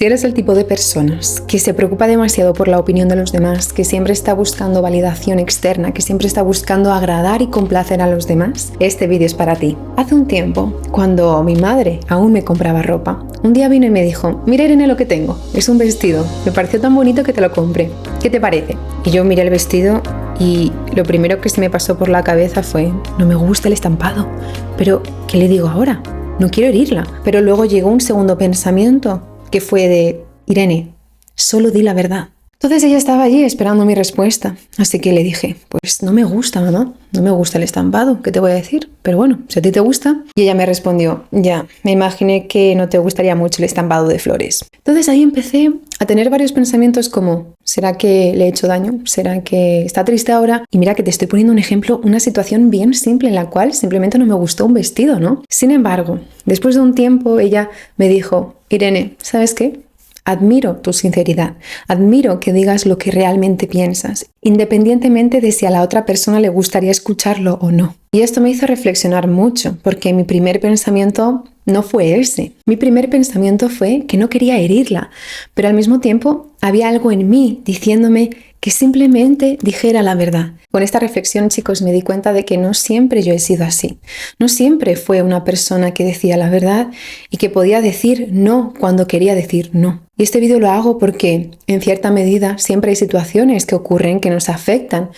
Si eres el tipo de personas que se preocupa demasiado por la opinión de los demás, que siempre está buscando validación externa, que siempre está buscando agradar y complacer a los demás, este vídeo es para ti. Hace un tiempo, cuando mi madre aún me compraba ropa, un día vino y me dijo: mira, Irene, lo que tengo, es un vestido, me pareció tan bonito que te lo compré, ¿qué te parece? Y yo miré el vestido y lo primero que se me pasó por la cabeza fue: no me gusta el estampado, pero ¿qué le digo ahora? No quiero herirla. Pero luego llegó un segundo pensamiento que fue de: Irene, solo di la verdad. Entonces ella estaba allí esperando mi respuesta, así que le dije: pues no me gusta, mamá, no me gusta el estampado, ¿qué te voy a decir? Pero bueno, si a ti te gusta. Y ella me respondió: ya, me imaginé que no te gustaría mucho el estampado de flores. Entonces ahí empecé a tener varios pensamientos como: ¿será que le he hecho daño? ¿Será que está triste ahora? Y mira que te estoy poniendo un ejemplo, una situación bien simple en la cual simplemente no me gustó un vestido, ¿no? Sin embargo, después de un tiempo ella me dijo: Irene, ¿sabes qué? Admiro tu sinceridad, admiro que digas lo que realmente piensas, independientemente de si a la otra persona le gustaría escucharlo o no. Y esto me hizo reflexionar mucho, porque mi primer pensamiento no fue ese. Mi primer pensamiento fue que no quería herirla, pero al mismo tiempo había algo en mí diciéndome que simplemente dijera la verdad. Con esta reflexión, chicos, me di cuenta de que no siempre yo he sido así. No siempre fue una persona que decía la verdad y que podía decir no cuando quería decir no. Y este vídeo lo hago porque, en cierta medida, siempre hay situaciones que ocurren que nos afecta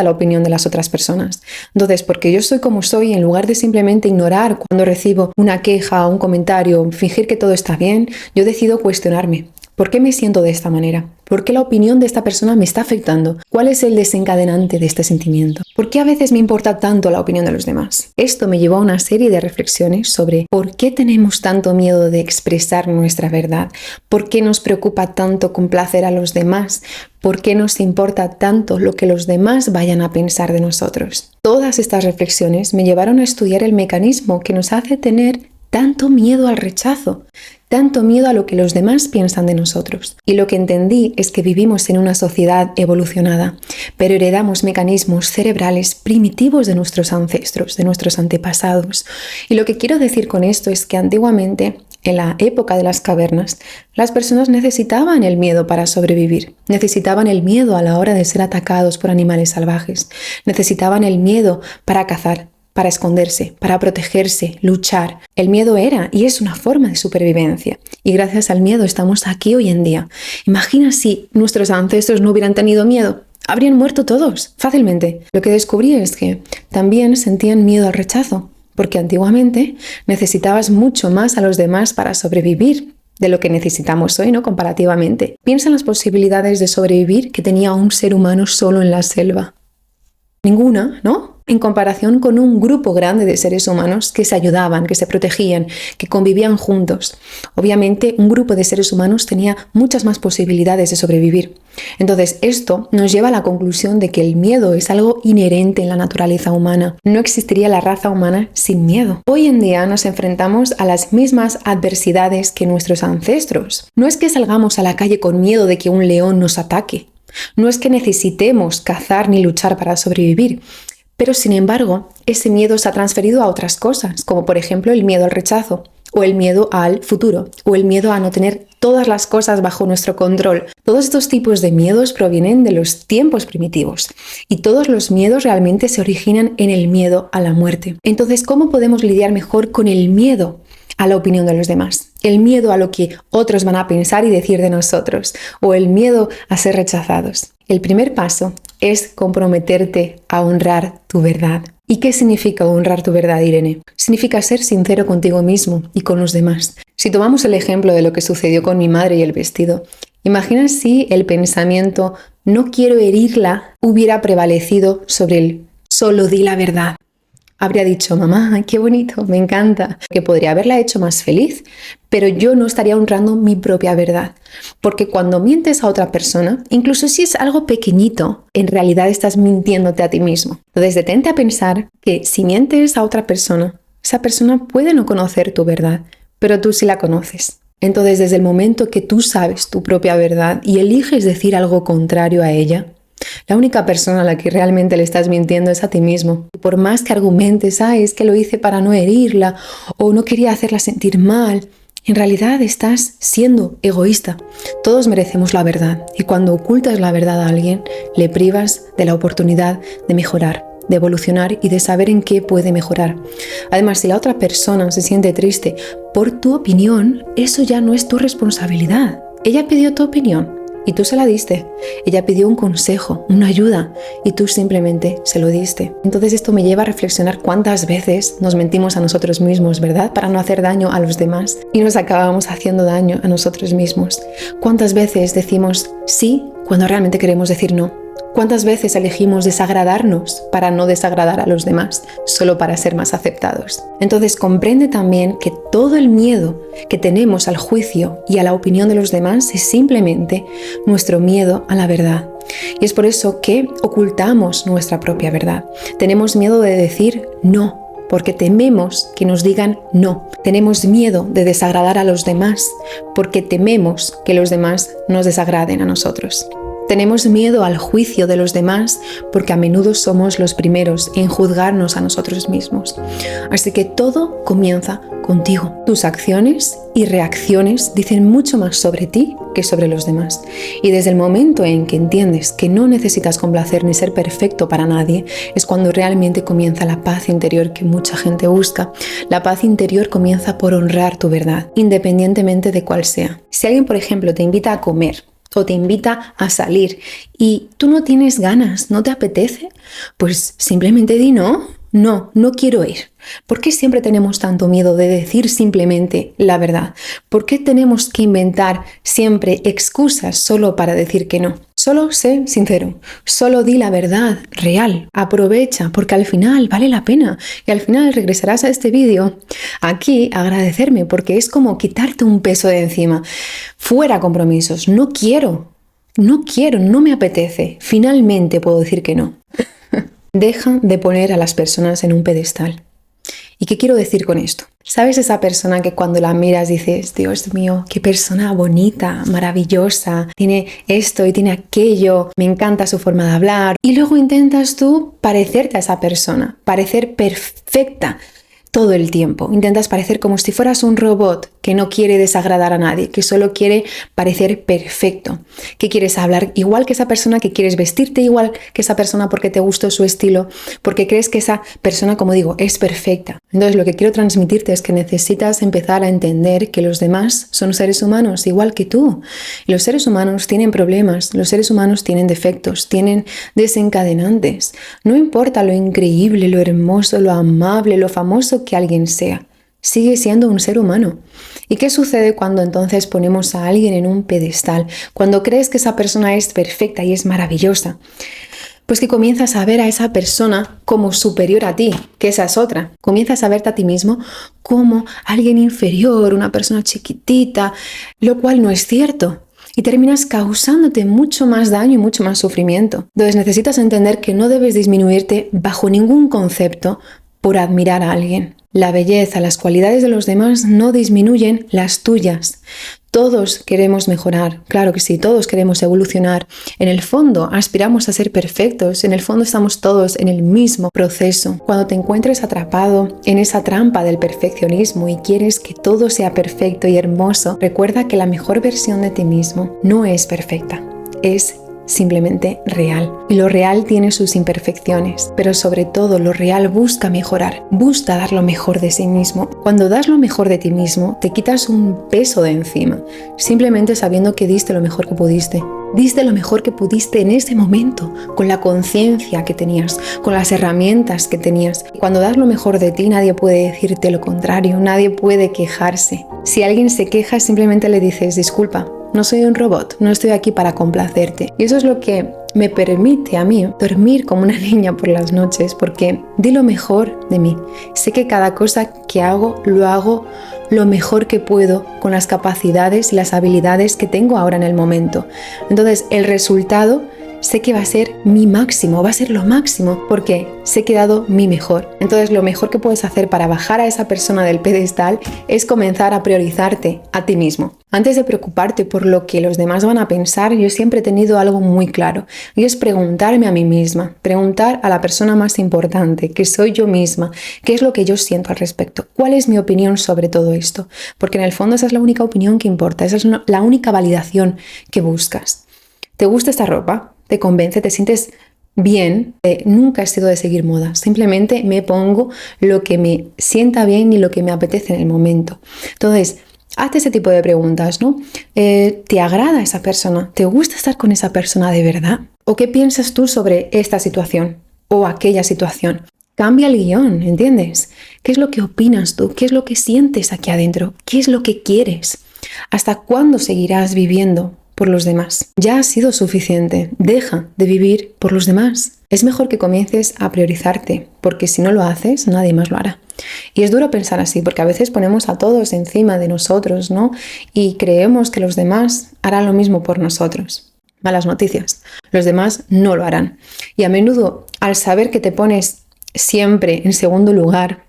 la opinión de las otras personas. Entonces, porque yo soy como soy, en lugar de simplemente ignorar cuando recibo una queja o un comentario, fingir que todo está bien, yo decido cuestionarme. ¿Por qué me siento de esta manera? ¿Por qué la opinión de esta persona me está afectando? ¿Cuál es el desencadenante de este sentimiento? ¿Por qué a veces me importa tanto la opinión de los demás? Esto me llevó a una serie de reflexiones sobre por qué tenemos tanto miedo de expresar nuestra verdad, por qué nos preocupa tanto complacer a los demás, por qué nos importa tanto lo que los demás vayan a pensar de nosotros. Todas estas reflexiones me llevaron a estudiar el mecanismo que nos hace tener tanto miedo al rechazo, tanto miedo a lo que los demás piensan de nosotros. Y lo que entendí es que vivimos en una sociedad evolucionada, pero heredamos mecanismos cerebrales primitivos de nuestros ancestros, de nuestros antepasados. Y lo que quiero decir con esto es que antiguamente, en la época de las cavernas, las personas necesitaban el miedo para sobrevivir. Necesitaban el miedo a la hora de ser atacados por animales salvajes. Necesitaban el miedo para cazar, para esconderse, para protegerse, luchar. El miedo era y es una forma de supervivencia. Y gracias al miedo estamos aquí hoy en día. Imagina si nuestros ancestros no hubieran tenido miedo. Habrían muerto todos, fácilmente. Lo que descubrí es que también sentían miedo al rechazo, porque antiguamente necesitabas mucho más a los demás para sobrevivir de lo que necesitamos hoy, ¿no? Comparativamente. Piensa en las posibilidades de sobrevivir que tenía un ser humano solo en la selva. Ninguna, ¿no? En comparación con un grupo grande de seres humanos que se ayudaban, que se protegían, que convivían juntos. Obviamente, un grupo de seres humanos tenía muchas más posibilidades de sobrevivir. Entonces, esto nos lleva a la conclusión de que el miedo es algo inherente en la naturaleza humana. No existiría la raza humana sin miedo. Hoy en día nos enfrentamos a las mismas adversidades que nuestros ancestros. No es que salgamos a la calle con miedo de que un león nos ataque. No es que necesitemos cazar ni luchar para sobrevivir. Pero sin embargo, ese miedo se ha transferido a otras cosas, como por ejemplo el miedo al rechazo, o el miedo al futuro, o el miedo a no tener todas las cosas bajo nuestro control. Todos estos tipos de miedos provienen de los tiempos primitivos, y todos los miedos realmente se originan en el miedo a la muerte. Entonces, ¿cómo podemos lidiar mejor con el miedo a la opinión de los demás? El miedo a lo que otros van a pensar y decir de nosotros, o el miedo a ser rechazados. El primer paso es comprometerte a honrar tu verdad. ¿Y qué significa honrar tu verdad, Irene? Significa ser sincero contigo mismo y con los demás. Si tomamos el ejemplo de lo que sucedió con mi madre y el vestido, imagina si el pensamiento "no quiero herirla" hubiera prevalecido sobre el "solo di la verdad". Habría dicho: mamá, qué bonito, me encanta, que podría haberla hecho más feliz, pero yo no estaría honrando mi propia verdad. Porque cuando mientes a otra persona, incluso si es algo pequeñito, en realidad estás mintiéndote a ti mismo. Entonces detente a pensar que si mientes a otra persona, esa persona puede no conocer tu verdad, pero tú sí la conoces. Entonces, desde el momento que tú sabes tu propia verdad y eliges decir algo contrario a ella, la única persona a la que realmente le estás mintiendo es a ti mismo. Y por más que argumentes: es que lo hice para no herirla, o no quería hacerla sentir mal, en realidad estás siendo egoísta. Todos merecemos la verdad y cuando ocultas la verdad a alguien, le privas de la oportunidad de mejorar, de evolucionar y de saber en qué puede mejorar. Además, si la otra persona se siente triste por tu opinión, eso ya no es tu responsabilidad. Ella pidió tu opinión y tú se la diste. Ella pidió un consejo, una ayuda y tú simplemente se lo diste. Entonces esto me lleva a reflexionar cuántas veces nos mentimos a nosotros mismos, ¿verdad? Para no hacer daño a los demás y nos acabamos haciendo daño a nosotros mismos. ¿Cuántas veces decimos sí cuando realmente queremos decir no? ¿Cuántas veces elegimos desagradarnos para no desagradar a los demás, solo para ser más aceptados? Entonces comprende también que todo el miedo que tenemos al juicio y a la opinión de los demás es simplemente nuestro miedo a la verdad. Y es por eso que ocultamos nuestra propia verdad. Tenemos miedo de decir no, porque tememos que nos digan no. Tenemos miedo de desagradar a los demás, porque tememos que los demás nos desagraden a nosotros. Tenemos miedo al juicio de los demás porque a menudo somos los primeros en juzgarnos a nosotros mismos. Así que todo comienza contigo. Tus acciones y reacciones dicen mucho más sobre ti que sobre los demás. Y desde el momento en que entiendes que no necesitas complacer ni ser perfecto para nadie, es cuando realmente comienza la paz interior que mucha gente busca. La paz interior comienza por honrar tu verdad, independientemente de cuál sea. Si alguien, por ejemplo, te invita a comer, o te invita a salir y tú no tienes ganas, no te apetece, pues simplemente di no quiero ir. ¿Por qué siempre tenemos tanto miedo de decir simplemente la verdad? ¿Por qué tenemos que inventar siempre excusas solo para decir que no? Solo sé sincero, solo di la verdad real, aprovecha porque al final vale la pena y al final regresarás a este vídeo aquí a agradecerme porque es como quitarte un peso de encima. Fuera compromisos, no quiero, no me apetece, finalmente puedo decir que no. Deja de poner a las personas en un pedestal. ¿Y qué quiero decir con esto? ¿Sabes esa persona que cuando la miras dices, Dios mío, qué persona bonita, maravillosa, tiene esto y tiene aquello, me encanta su forma de hablar? Y luego intentas tú parecerte a esa persona, parecer perfecta todo el tiempo. Intentas parecer como si fueras un robot que no quiere desagradar a nadie, que solo quiere parecer perfecto, que quieres hablar igual que esa persona, que quieres vestirte igual que esa persona porque te gustó su estilo, porque crees que esa persona, como digo, es perfecta. Entonces lo que quiero transmitirte es que necesitas empezar a entender que los demás son seres humanos igual que tú. Y los seres humanos tienen problemas, los seres humanos tienen defectos, tienen desencadenantes. No importa lo increíble, lo hermoso, lo amable, lo famoso que alguien sea, sigue siendo un ser humano. ¿Y qué sucede cuando entonces ponemos a alguien en un pedestal? Cuando crees que esa persona es perfecta y es maravillosa, pues que comienzas a ver a esa persona como superior a ti, que esa es otra. Comienzas a verte a ti mismo como alguien inferior, una persona chiquitita, lo cual no es cierto. Y terminas causándote mucho más daño y mucho más sufrimiento. Entonces necesitas entender que no debes disminuirte bajo ningún concepto por admirar a alguien. La belleza, las cualidades de los demás no disminuyen las tuyas. Todos queremos mejorar, claro que sí, todos queremos evolucionar. En el fondo aspiramos a ser perfectos, en el fondo estamos todos en el mismo proceso. Cuando te encuentres atrapado en esa trampa del perfeccionismo y quieres que todo sea perfecto y hermoso, recuerda que la mejor versión de ti mismo no es perfecta, es simplemente real. Y lo real tiene sus imperfecciones, pero sobre todo lo real busca mejorar, busca dar lo mejor de sí mismo. Cuando das lo mejor de ti mismo, te quitas un peso de encima, simplemente sabiendo que diste lo mejor que pudiste. Diste lo mejor que pudiste en ese momento, con la conciencia que tenías, con las herramientas que tenías. Y cuando das lo mejor de ti, nadie puede decirte lo contrario, nadie puede quejarse. Si alguien se queja, simplemente le dices, disculpa, no soy un robot, no estoy aquí para complacerte. Y eso es lo que me permite a mí dormir como una niña por las noches, porque di lo mejor de mí. Sé que cada cosa que hago, lo hago lo mejor que puedo con las capacidades y las habilidades que tengo ahora en el momento. Entonces, el resultado sé que va a ser mi máximo, va a ser lo máximo, porque sé que he dado mi mejor. Entonces lo mejor que puedes hacer para bajar a esa persona del pedestal es comenzar a priorizarte a ti mismo. Antes de preocuparte por lo que los demás van a pensar, yo siempre he tenido algo muy claro, y es preguntarme a mí misma, preguntar a la persona más importante, que soy yo misma, qué es lo que yo siento al respecto, cuál es mi opinión sobre todo esto, porque en el fondo esa es la única opinión que importa, esa es la única validación que buscas. ¿Te gusta esta ropa? ¿Te convence? ¿Te sientes bien? Nunca he sido de seguir moda, simplemente me pongo lo que me sienta bien y lo que me apetece en el momento. Entonces, hazte ese tipo de preguntas, ¿no? ¿Te agrada esa persona? ¿Te gusta estar con esa persona de verdad? ¿O qué piensas tú sobre esta situación o aquella situación? Cambia el guión, ¿entiendes? ¿Qué es lo que opinas tú? ¿Qué es lo que sientes aquí adentro? ¿Qué es lo que quieres? ¿Hasta cuándo seguirás viviendo por los demás? Ya ha sido suficiente. Deja de vivir por los demás. Es mejor que comiences a priorizarte, porque si no lo haces, nadie más lo hará. Y es duro pensar así, porque a veces ponemos a todos encima de nosotros, ¿no? Y creemos que los demás harán lo mismo por nosotros. Malas noticias. Los demás no lo harán. Y a menudo, al saber que te pones siempre en segundo lugar,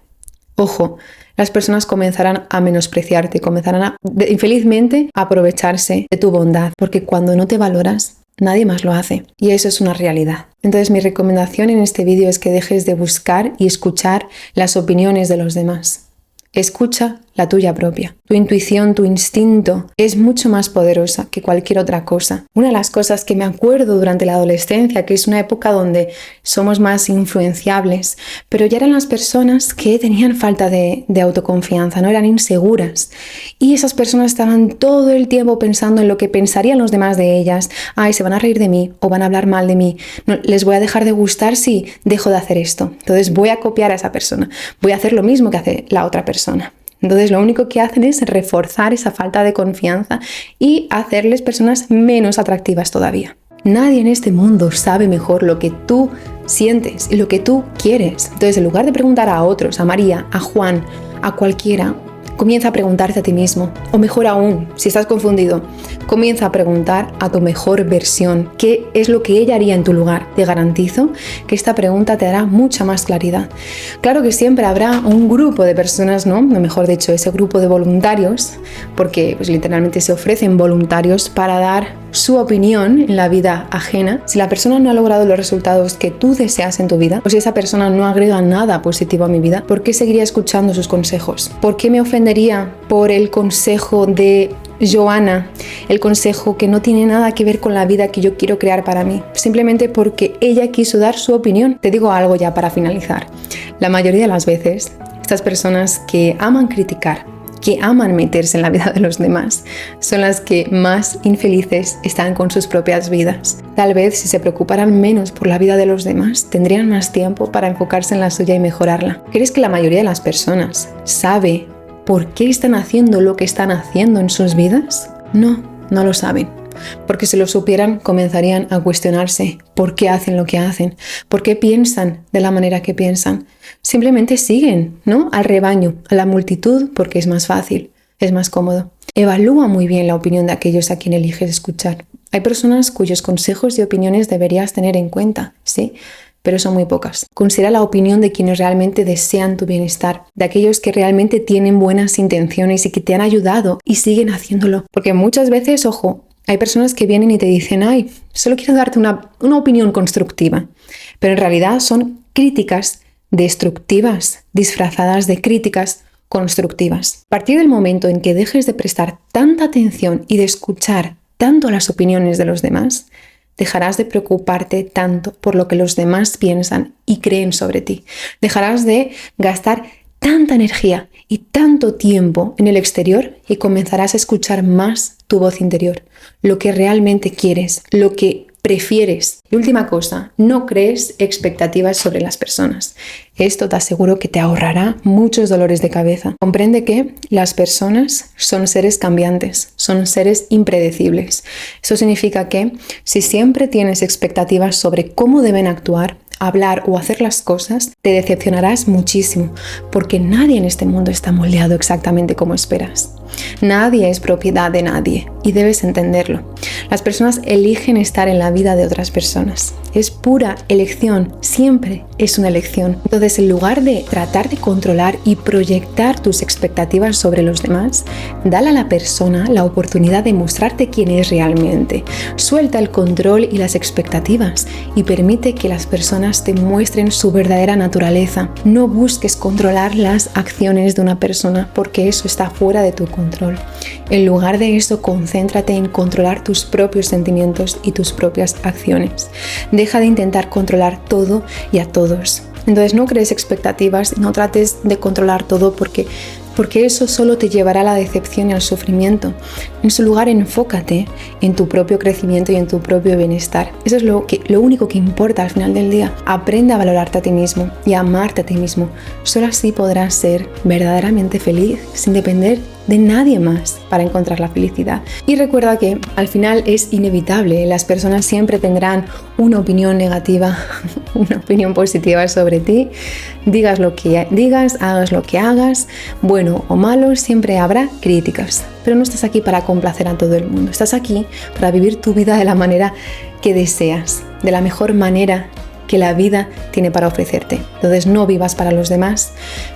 ojo, las personas comenzarán a menospreciarte, comenzarán infelizmente a aprovecharse de tu bondad, porque cuando no te valoras, nadie más lo hace. Y eso es una realidad. Entonces mi recomendación en este vídeo es que dejes de buscar y escuchar las opiniones de los demás. Escucha la tuya propia. Tu intuición, tu instinto es mucho más poderosa que cualquier otra cosa. Una de las cosas que me acuerdo durante la adolescencia, que es una época donde somos más influenciables, pero ya eran las personas que tenían falta de autoconfianza, no eran inseguras. Y esas personas estaban todo el tiempo pensando en lo que pensarían los demás de ellas. Ay, se van a reír de mí o van a hablar mal de mí. No, les voy a dejar de gustar si dejo de hacer esto. Entonces voy a copiar a esa persona. Voy a hacer lo mismo que hace la otra persona. Entonces lo único que hacen es reforzar esa falta de confianza y hacerles personas menos atractivas todavía. Nadie en este mundo sabe mejor lo que tú sientes y lo que tú quieres. Entonces, en lugar de preguntar a otros, a María, a Juan, a cualquiera, comienza a preguntarte a ti mismo. O mejor aún, si estás confundido, comienza a preguntar a tu mejor versión qué es lo que ella haría en tu lugar. Te garantizo que esta pregunta te dará mucha más claridad. Claro que siempre habrá un grupo de personas, ¿no? O mejor dicho, ese grupo de voluntarios, porque pues, literalmente se ofrecen voluntarios para dar su opinión en la vida ajena. Si la persona no ha logrado los resultados que tú deseas en tu vida, o si esa persona no agrega nada positivo a mi vida, ¿por qué seguiría escuchando sus consejos? ¿Por qué me ofendería por el consejo de Joana, el consejo que no tiene nada que ver con la vida que yo quiero crear para mí? Simplemente porque ella quiso dar su opinión. Te digo algo ya para finalizar. La mayoría de las veces, estas personas que aman criticar, que aman meterse en la vida de los demás, son las que más infelices están con sus propias vidas. Tal vez si se preocuparan menos por la vida de los demás, tendrían más tiempo para enfocarse en la suya y mejorarla. ¿Crees que la mayoría de las personas sabe por qué están haciendo lo que están haciendo en sus vidas? No, no lo saben. Porque si lo supieran, comenzarían a cuestionarse por qué hacen lo que hacen, por qué piensan de la manera que piensan. Simplemente siguen, ¿no? Al rebaño, a la multitud, porque es más fácil, es más cómodo. Evalúa muy bien la opinión de aquellos a quien eliges escuchar. Hay personas cuyos consejos y opiniones deberías tener en cuenta, ¿sí? Pero son muy pocas. Considera la opinión de quienes realmente desean tu bienestar, de aquellos que realmente tienen buenas intenciones y que te han ayudado y siguen haciéndolo. Porque muchas veces, ojo, hay personas que vienen y te dicen, ay, solo quiero darte una opinión constructiva, pero en realidad son críticas destructivas, disfrazadas de críticas constructivas. A partir del momento en que dejes de prestar tanta atención y de escuchar tanto las opiniones de los demás, dejarás de preocuparte tanto por lo que los demás piensan y creen sobre ti. Dejarás de gastar tanta energía y tanto tiempo en el exterior y comenzarás a escuchar más tu voz interior, lo que realmente quieres, lo que prefieres. Y última cosa, no crees expectativas sobre las personas. Esto te aseguro que te ahorrará muchos dolores de cabeza. Comprende que las personas son seres cambiantes, son seres impredecibles. Eso significa que si siempre tienes expectativas sobre cómo deben actuar, hablar o hacer las cosas, te decepcionarás muchísimo, porque nadie en este mundo está moldeado exactamente como esperas. Nadie es propiedad de nadie y debes entenderlo. Las personas eligen estar en la vida de otras personas. Es pura elección, siempre es una elección. Entonces, en lugar de tratar de controlar y proyectar tus expectativas sobre los demás, dale a la persona la oportunidad de mostrarte quién es realmente. Suelta el control y las expectativas y permite que las personas te muestren su verdadera naturaleza. No busques controlar las acciones de una persona porque eso está fuera de tu control. En lugar de eso, concéntrate en controlar tus propios sentimientos y tus propias acciones. Deja de intentar controlar todo y a todos. Entonces no crees expectativas, no trates de controlar todo porque eso solo te llevará a la decepción y al sufrimiento. En su lugar, enfócate en tu propio crecimiento y en tu propio bienestar. Eso es lo único que importa al final del día. Aprende a valorarte a ti mismo y a amarte a ti mismo. Solo así podrás ser verdaderamente feliz sin depender de nadie más para encontrar la felicidad. Y recuerda que al final es inevitable, las personas siempre tendrán una opinión negativa, una opinión positiva sobre ti. Digas lo que digas, hagas lo que hagas, bueno o malo, siempre habrá críticas. Pero no estás aquí para complacer a todo el mundo, estás aquí para vivir tu vida de la manera que deseas, de la mejor manera que la vida tiene para ofrecerte. Entonces no vivas para los demás,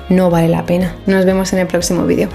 no vale la pena. Nos vemos en el próximo vídeo.